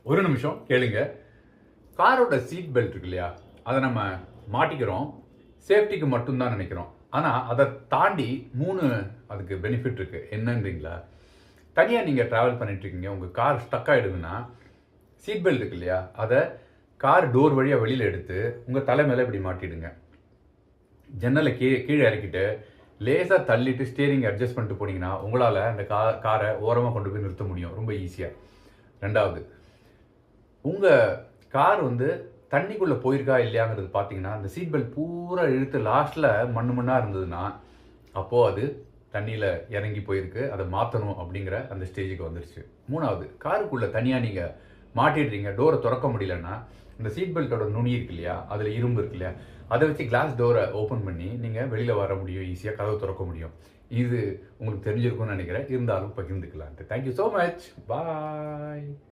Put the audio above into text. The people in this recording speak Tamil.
ஒரு நிமிஷம் கேளுங்க. காரோட சீட் பெல்ட் இருக்கு இல்லையா, அதை நம்ம மாட்டிக்கிறோம் சேஃப்டிக்கு மட்டும்தான் நினைக்கிறோம். ஆனால் அதை தாண்டி 3 அதுக்கு பெனிஃபிட் இருக்குது. என்னன்றீங்களா? தனியாக நீங்கள் ட்ராவல் பண்ணிட்டுருக்கீங்க, உங்கள் கார் ஸ்டக் ஆகிடுதுன்னா சீட் பெல்ட் இருக்கு இல்லையா, அதை கார் டோர் வழியாக வெளியில் எடுத்து உங்கள் தலை மேலே இப்படி மாட்டிடுங்க. ஜன்னலை கீழே இறக்கிட்டு லேசாக தள்ளிட்டு ஸ்டியரிங் அட்ஜஸ்ட் பண்ணிட்டு போனீங்கன்னா உங்களால் அந்த காரை ஓரமாக கொண்டு போய் நிறுத்த முடியும் ரொம்ப ஈஸியாக. ரெண்டாவது, உங்கள் கார் தண்ணிக்குள்ளே போயிருக்கா இல்லையாங்கிறது பார்த்தீங்கன்னா அந்த சீட் பெல்ட் பூரா இழுத்து லாஸ்ட்டில் மண்ணாக இருந்ததுன்னா அப்போது அது தண்ணியில் இறங்கி போயிருக்கு, அதை மாற்றணும் அப்படிங்கிற அந்த ஸ்டேஜுக்கு வந்துருச்சு. மூணாவது, காருக்குள்ளே தனியாக நீங்கள் மாட்டிடுறீங்க, டோரை திறக்க முடியலன்னா இந்த சீட் பெல்ட்டோட நுனி இருக்கு இல்லையா, அதில் இரும்பு இருக்கு இல்லையா, அதை வச்சு கிளாஸ் டோரை ஓப்பன் பண்ணி நீங்கள் வெளியில் வர முடியும், ஈஸியாக கதவை திறக்க முடியும். இது உங்களுக்கு தெரிஞ்சிருக்கும்னு நினைக்கிறேன், இருந்தாலும் பகிர்ந்துக்கலான்ட்டு. தேங்க்யூ ஸோ மச், பாய்.